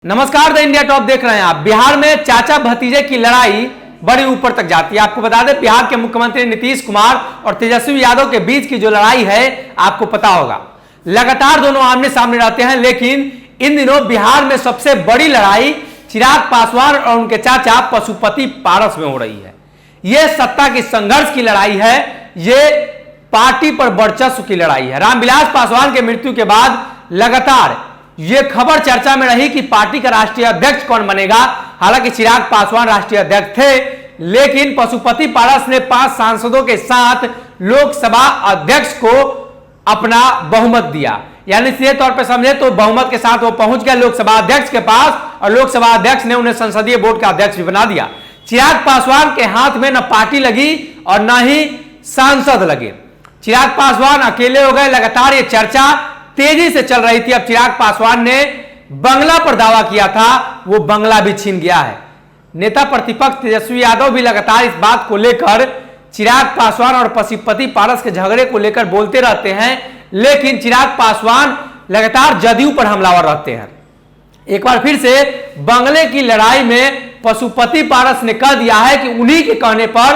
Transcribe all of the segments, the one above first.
नमस्कार, the India top देख रहे हैं आप। बिहार में चाचा भतीजे की लड़ाई बड़ी ऊपर तक जाती है। आपको बता दें, बिहार के मुख्यमंत्री नीतीश कुमार और तेजस्वी यादव के बीच की जो लड़ाई है, आपको पता होगा, लगातार दोनों आमने सामने रहते हैं। लेकिन इन दिनों बिहार में सबसे बड़ी लड़ाई चिराग पासवान और उनके चाचा पशुपति पारस में हो रही है। यह सत्ता की संघर्ष की लड़ाई है, ये पार्टी पर वर्चस्व की लड़ाई है। रामविलास पासवान के मृत्यु के बाद लगातार यह खबर चर्चा में रही कि पार्टी का राष्ट्रीय अध्यक्ष कौन बनेगा। हालांकि चिराग पासवान राष्ट्रीय अध्यक्ष थे, लेकिन पशुपति पारस ने 5 सांसदों के साथ लोकसभा अध्यक्ष को अपना बहुमत दिया। यानी सीधे तौर पर समझे तो बहुमत के साथ वो पहुंच गया लोकसभा अध्यक्ष के पास, और लोकसभा अध्यक्ष ने उन्हें संसदीय बोर्ड का अध्यक्ष भी बना दिया। चिराग पासवान के हाथ में न पार्टी लगी और न ही सांसद लगे। चिराग पासवान अकेले हो गए। लगातार ये चर्चा तेजी से चल रही थी। अब चिराग पासवान ने बंगला पर दावा किया था, वो बंगला भी छीन गया है। नेता प्रतिपक्ष तेजस्वी यादव भी लगातार इस बात को लेकर चिराग पासवान और पशुपति पारस के झगड़े को लेकर बोलते रहते हैं, लेकिन चिराग पासवान लगातार जदयू पर हमलावर रहते हैं। एक बार फिर से बंगले की लड़ाई में पशुपति पारस ने कह दिया है कि उन्हीं के कहने पर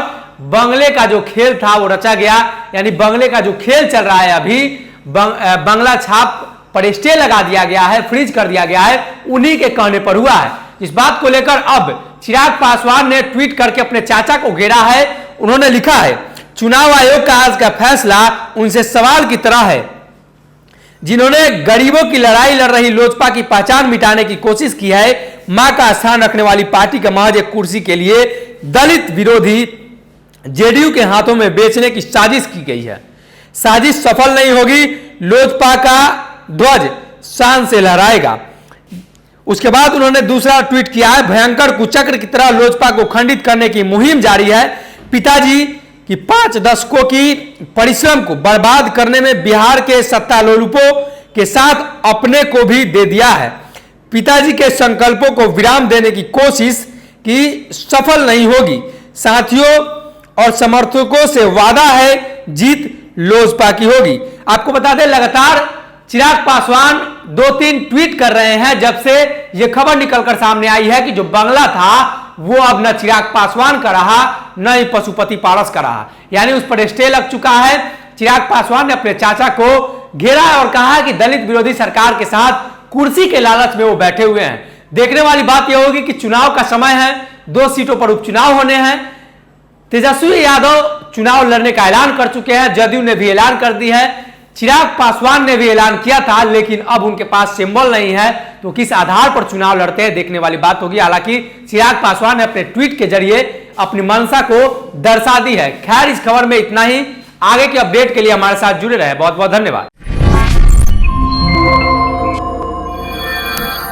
बंगले का जो खेल था वो रचा गया। यानी बंगले का जो खेल चल रहा है, अभी बंगला छाप पर स्टे लगा दिया गया है, फ्रीज कर दिया गया है, उन्हीं के कहने पर हुआ है। इस बात को लेकर अब चिराग पासवान ने ट्वीट करके अपने चाचा को घेरा है। उन्होंने लिखा है, चुनाव आयोग का आज का फैसला उनसे सवाल की तरह है जिन्होंने गरीबों की लड़ाई लड़ रही लोजपा की पहचान मिटाने की कोशिश की है। मां का स्थान रखने वाली पार्टी का महज एक कुर्सी के लिए दलित विरोधी जेडीयू के हाथों में बेचने की साजिश की गई है। साजिश सफल नहीं होगी, लोजपा का ध्वज शान से लहराएगा। उसके बाद उन्होंने दूसरा ट्वीट किया है, भयंकर कुचक्र की तरह लोजपा को खंडित करने की मुहिम जारी है। पिताजी की 5 दशकों की परिश्रम को बर्बाद करने में बिहार के सत्तालोलुपों के साथ अपने को भी दे दिया है। पिताजी के संकल्पों को विराम देने की कोशिश की सफल नहीं होगी। साथियों और समर्थकों से वादा है, जीत लोजपा की होगी। आपको बता दें, लगातार चिराग पासवान 2-3 ट्वीट कर रहे हैं जब से यह खबर निकलकर सामने आई है कि जो बंगला था वो अब न चिराग पासवान का रहा, न ही पशुपति पारस का रहा। यानी उस पर स्टे लग चुका है। चिराग पासवान ने अपने चाचा को घेरा है और कहा है कि दलित विरोधी सरकार के साथ कुर्सी के लालच में वो बैठे हुए हैं। देखने वाली बात यह होगी कि चुनाव का समय है, 2 सीटों पर उपचुनाव होने हैं। तेजस्वी यादव चुनाव लड़ने का ऐलान कर चुके हैं, जदयू ने भी ऐलान कर दी है, चिराग पासवान ने भी ऐलान किया था, लेकिन अब उनके पास सिंबल नहीं है, तो किस आधार पर चुनाव लड़ते हैं देखने वाली बात होगी। हालांकि चिराग पासवान ने अपने ट्वीट के जरिए अपनी मंशा को दर्शा दी है। खैर, इस खबर में इतना ही। आगे की अपडेट के लिए हमारे साथ जुड़े रहे। बहुत बहुत धन्यवाद।